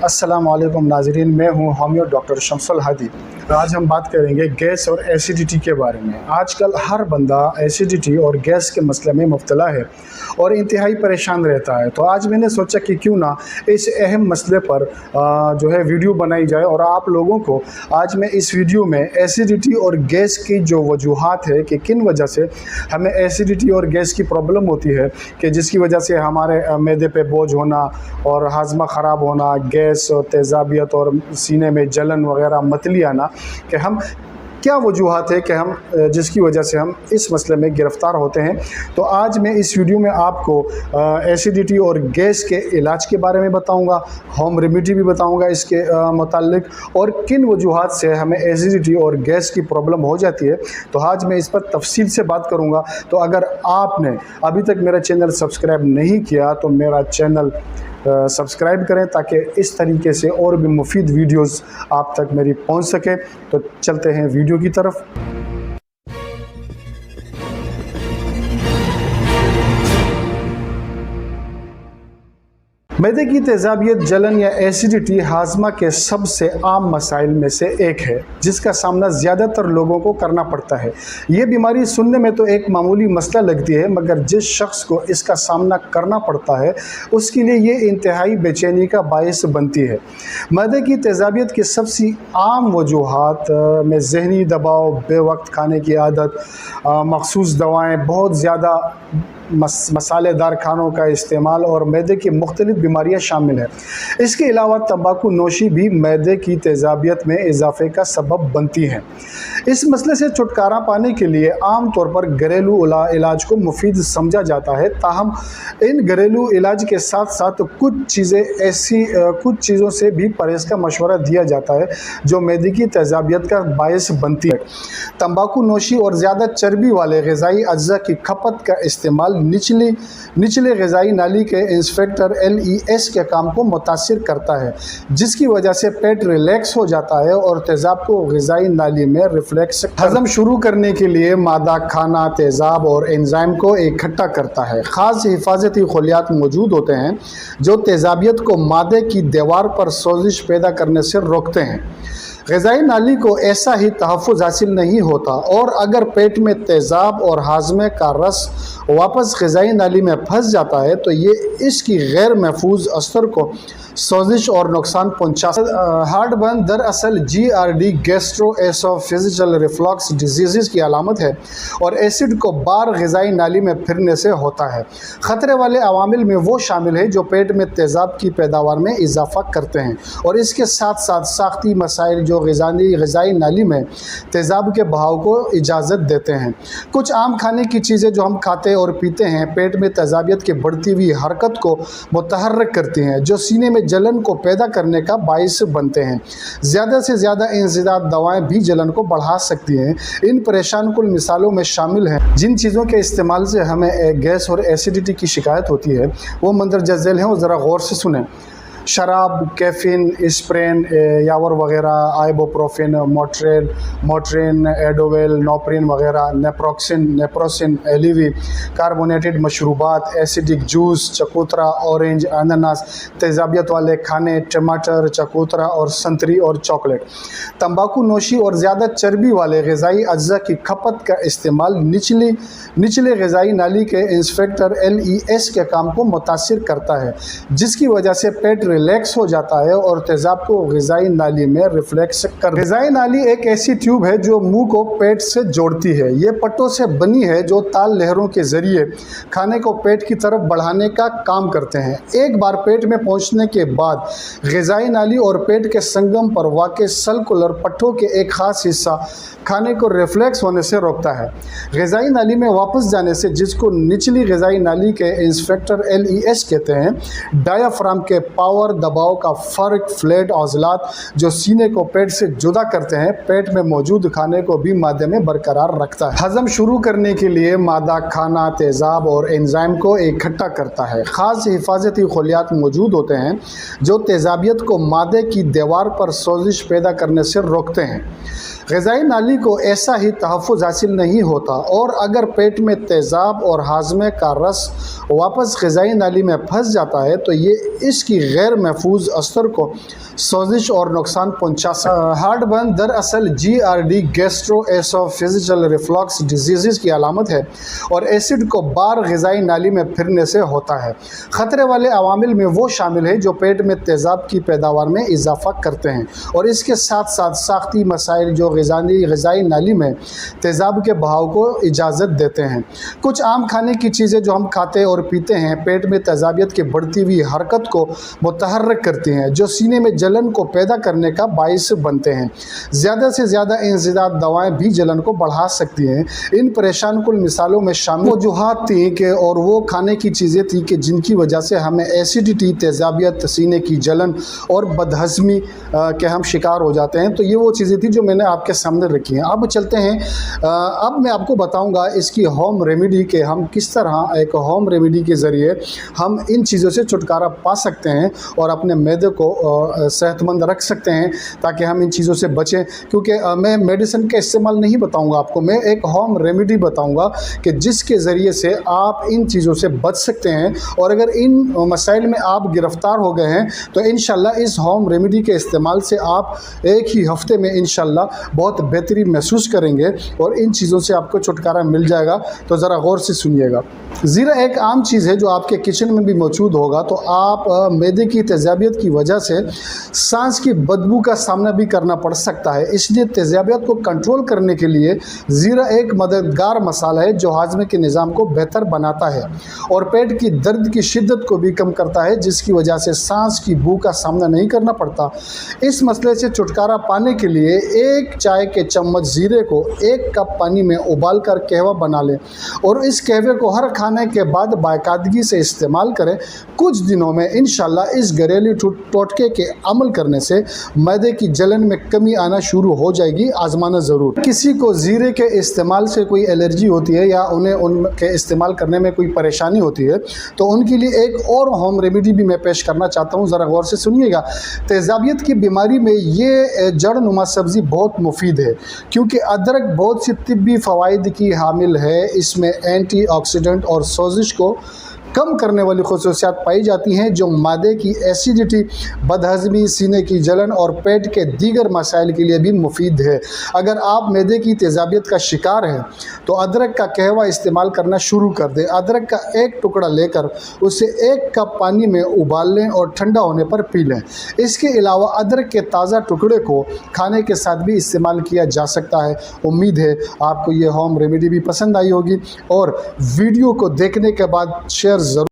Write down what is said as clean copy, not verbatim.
अस्सलाम वालेकुम नाज़रीन, मैं हूँ होमियो डॉक्टर शमसुल हादी। आज हम बात करेंगे गैस और एसिडिटी के बारे में। आजकल हर बंदा एसिडिटी और गैस के मसले में मुब्तला है और इंतहाई परेशान रहता है। तो आज मैंने सोचा कि क्यों ना इस अहम मसले पर वीडियो बनाई जाए और आप लोगों को आज मैं इस वीडियो में एसिडिटी और गैस की जो वजूहात है कि किन वजह से हमें एसिडिटी और गैस की प्रॉब्लम होती है, कि जिसकी वजह से हमारे मैदे पे बोझ होना और हाजमा ख़राब होना, गैस और तेज़ाबियत और सीने में जलन वगैरह मतली आना, कि हम क्या वजूहात है कि हम जिसकी वजह से हम इस मसले में गिरफ़्तार होते हैं। तो आज मैं इस वीडियो में आपको एसिडिटी और गैस के इलाज के बारे में बताऊंगा, होम रेमेडी भी बताऊंगा इसके मुताल्लिक, और किन वजूहात से हमें एसिडिटी और गैस की प्रॉब्लम हो जाती है। तो आज मैं इस पर तफसील से बात करूंगा। तो अगर आपने अभी तक मेरा चैनल सब्सक्राइब नहीं किया तो मेरा चैनल सब्सक्राइब करें, ताकि इस तरीके से और भी मुफीद वीडियोस आप तक मेरी पहुंच सके। तो चलते हैं वीडियो की तरफ। मैदे की तेज़ाबियत, जलन या एसिडिटी हाजमा के सबसे आम मसाइल में से एक है, जिसका सामना ज़्यादातर लोगों को करना पड़ता है। ये बीमारी सुनने में तो एक मामूली मसला लगती है, मगर जिस शख्स को इसका सामना करना पड़ता है उसके लिए ये इंतहाई बेचैनी का बायस बनती है। मैदे की तेज़ाबियत की सबसे आम वजूहात में ज़हनी दबाव, बेवक्त खाने की आदत, मखसूस दवाएँ, बहुत ज़्यादा मसालेदार खानों का इस्तेमाल और मैदे की मुख्तलिफ बीमारियां शामिल हैं। इसके अलावा तंबाकू नोशी भी मैदे की तेज़ाबियत में इजाफे का सबब बनती हैं। इस मसले से छुटकारा पाने के लिए आम तौर पर घरेलू इलाज को मुफीद समझा जाता है। ताहम इन घरेलू इलाज के साथ साथ कुछ चीज़ों से भी परहेज़ का मशवरा दिया जाता है जो मैदे की तेज़ाबियत का बायस बनती है। तंबाकू नोशी और ज़्यादा चर्बी वाले ग़िज़ाई अज्जा की खपत का इस्तेमाल निचले ग़िज़ाई नाली के इंस्पेक्टर LES के काम को मुतासिर करता है, जिसकी वजह से पेट रिलैक्स हो जाता है और तेज़ाब को ग़िज़ाई नाली में रिफ्लेक्स हज़म शुरू करने के लिए मादा खाना, तेज़ाब और एंजाइम को इकट्ठा करता है। ख़ास हिफाजती खलियात मौजूद होते हैं जो तेज़ाबियत को मादे की दीवार पर सोजिश पैदा करने से रोकते हैं। ग़िज़ाई नाली को ऐसा ही तहफ़्फ़ुज़ हासिल नहीं होता और अगर पेट में तेज़ाब और हाज़मे का रस वापस ग़िज़ाई नाली में फंस जाता है तो ये इसकी गैर महफूज असर को सोजिश और नुकसान पहुँचा सकता है। हार्टबर्न दरअसल GERD गैस्ट्रोएसोफेजियल रिफ्लक्स डिजीज़ की अलामत है और एसिड को बार ग़िज़ाई नाली में फिरने से होता है। ख़तरे वाले अवामिल में वो शामिल है जो पेट में तेज़ाब की पैदावार में इजाफ़ा करते हैं और इसके साथ साथ साख्ती मसाइल जो ग़िज़ाई नाली में तेज़ाब के बहाव को इजाज़त देते हैं। कुछ आम खाने की चीज़ें जो हम खाते और पीते हैं पेट में तेज़ाबियत की बढ़ती हुई हरकत को मुतहर्रिक करती हैं, जो सीने में जलन को पैदा करने का बायस बनते हैं। ज़्यादा से ज़्यादा इंसदाद दवाएं भी जलन को बढ़ा सकती हैं। इन परेशान कुल मिसालों में शामिल हैं। जिन चीज़ों के इस्तेमाल से हमें गैस और एसिडिटी की शिकायत होती है वो मंदरजा झेल हैं और ज़रा गौर से सुनें। शराब, कैफ़ीन, एस्प्रिन, यावर वगैरह, आइबोप्रोफेन, मोट्रेन, एडोवेल, नोप्रिन वगैरह, नेप्रोसिन, एलिवी, कार्बोनेटेड मशरूबात, एसिडिक जूस, चकोतरा, ऑरेंज, अनानास, तेज़ाबियत वाले खाने, टमाटर, चकोतरा और संतरी और चॉकलेट। तंबाकू नोशी और ज़्यादा चर्बी वाले ग़िज़ाई अज्जा की खपत का इस्तेमाल निचले ग़िज़ाई नाली के इंस्पेक्टर LES के काम को मुतासिर करता है, जिसकी वजह से पेट रिलैक्स हो जाता है और तेज़ाब को ग़िज़ाई नाली में रिफ्लेक्स कर। ग़िज़ाई नाली एक ऐसी ट्यूब है जो मुंह को पेट से जोड़ती है। ये पट्टों से बनी है जो ताल लहरों के ज़रिए खाने को पेट की तरफ बढ़ाने का काम करते हैं। एक बार पेट में पहुंचने के बाद ग़िज़ाई नाली और पेट के संगम पर वाक़ सर्कुलर पट्टों के एक ख़ास हिस्सा खाने को रिफ्लेक्स होने से रोकता है। ग़िज़ाई नाली में वापस जाने से, जिसको निचली ग़िज़ाई नाली के इंस्पेक्टर LES कहते हैं, डायाफ्राम के पावर दबाव का फ़र्क, फ्लैट औज़लात जो सीने को पेट से जुदा करते हैं, पेट में मौजूद खाने को भी मादे में बरकरार रखता है। हज़म शुरू करने के लिए मादा खाना, तेज़ाब और एंजाइम को इकट्ठा करता है। ख़ास हिफाजती खलियात मौजूद होते हैं जो तेज़ाबियत को मादे की दीवार पर सोजिश पैदा करने से रोकते हैं। غذائی نالی کو ایسا ہی تحفظ حاصل نہیں ہوتا، اور اگر پیٹ میں تیزاب اور ہاضمے کا رس واپس غذائی نالی میں پھنس جاتا ہے تو یہ اس کی غیر محفوظ اثر کو سوزش اور نقصان پہنچا سکتا ہے۔ ہارٹ برن دراصل GERD گیسٹرو ایسوفیجل ریفلکس ڈیزیز کی علامت ہے، اور ایسڈ کو بار غذائی نالی میں پھرنے سے ہوتا ہے۔ خطرے والے عوامل میں وہ شامل ہیں جو پیٹ میں تیزاب کی پیداوار میں اضافہ کرتے ہیں، اور اس کے ساتھ ساتھ ساختی مسائل جو غذائی نالی میں تیزاب کے بہاؤ کو اجازت دیتے ہیں۔ کچھ عام کھانے کی چیزیں جو ہم کھاتے اور پیتے ہیں پیٹ میں تیزابیت کی بڑھتی ہوئی حرکت کو متحرک کرتی ہیں، جو سینے میں جلن کو پیدا کرنے کا باعث بنتے ہیں۔ زیادہ سے زیادہ انسداد دوائیں بھی جلن کو بڑھا سکتی ہیں۔ ان پریشان کن مثالوں میں شامل وجوہات تھیں کہ اور وہ کھانے کی چیزیں تھیں کہ جن کی وجہ سے ہمیں ایسیڈیٹی، تیزابیت، سینے کی جلن اور بدہضمی کے ہم شکار ہو جاتے ہیں۔ تو یہ وہ چیزیں تھیں جو میں نے آپ کے سامنے رکھی ہیں۔ اب چلتے ہیں، اب میں آپ کو بتاؤں گا اس کی ہوم ریمیڈی کہ ہم کس طرح ایک ہوم ریمیڈی کے ذریعے ہم ان چیزوں سے چھٹکارا پا سکتے ہیں اور اپنے معدے کو صحت مند رکھ سکتے ہیں تاکہ ہم ان چیزوں سے بچیں۔ کیونکہ میں میڈیسن کا استعمال نہیں بتاؤں گا آپ کو، میں ایک ہوم ریمیڈی بتاؤں گا کہ جس کے ذریعے سے آپ ان چیزوں سے بچ سکتے ہیں، اور اگر ان مسائل میں آپ گرفتار ہو گئے ہیں تو انشاءاللہ اس ہوم ریمیڈی کے استعمال سے آپ ایک ہی ہفتے میں انشاءاللہ بہت بہتری محسوس کریں گے اور ان چیزوں سے آپ کو چھٹکارا مل جائے گا۔ تو ذرا غور سے سنیے گا۔ زیرہ ایک عام چیز ہے جو آپ کے کچن میں بھی موجود ہوگا، تو آپ معدے کی تیزابیت کی وجہ سے سانس کی بدبو کا سامنا بھی کرنا پڑ سکتا ہے۔ اس لیے تیزابیت کو کنٹرول کرنے کے لیے زیرہ ایک مددگار مسالہ ہے جو ہاضمے کے نظام کو بہتر بناتا ہے اور پیٹ کی درد کی شدت کو بھی کم کرتا ہے، جس کی وجہ سے سانس کی بو کا سامنا نہیں کرنا پڑتا۔ اس مسئلے سے چھٹکارا پانے کے لیے ایک چائے کے چمچ زیرے کو 1 کپ پانی میں ابال کر قہوہ بنا لیں، اور اس قہوے کو ہر کھانے کے بعد باقاعدگی سے استعمال کریں۔ کچھ دنوں میں انشاءاللہ اس گھریلو ٹوٹکے کے عمل کرنے سے معدے کی جلن میں کمی آنا شروع ہو جائے گی۔ آزمانا ضرور۔ کسی کو زیرے کے استعمال سے کوئی الرجی ہوتی ہے یا انہیں ان کے استعمال کرنے میں کوئی پریشانی ہوتی ہے تو ان کے لیے ایک اور ہوم ریمیڈی بھی میں پیش کرنا چاہتا ہوں، ذرا غور سے سنیے گا۔ تیزابیت کی بیماری میں یہ جڑ نما سبزی بہت مفید ہے کیونکہ ادرک بہت سی طبی فوائد کی حامل ہے۔ اس میں اینٹی آکسیڈنٹ اور سوزش کو کم کرنے والی خصوصیات پائی جاتی ہیں جو معدے کی ایسیڈیٹی، بدہضمی، سینے کی جلن اور پیٹ کے دیگر مسائل کے لیے بھی مفید ہے۔ اگر آپ معدے کی تیزابیت کا شکار ہیں تو ادرک کا قہوہ استعمال کرنا شروع کر دیں۔ ادرک کا ایک ٹکڑا لے کر اسے 1 کپ پانی میں ابال لیں اور ٹھنڈا ہونے پر پی لیں۔ اس کے علاوہ ادرک کے تازہ ٹکڑے کو کھانے کے ساتھ بھی استعمال کیا جا سکتا ہے۔ امید ہے آپ کو یہ ہوم ریمیڈی بھی پسند آئی ہوگی، اور ویڈیو کو دیکھنے کے بعد شیئر ضرور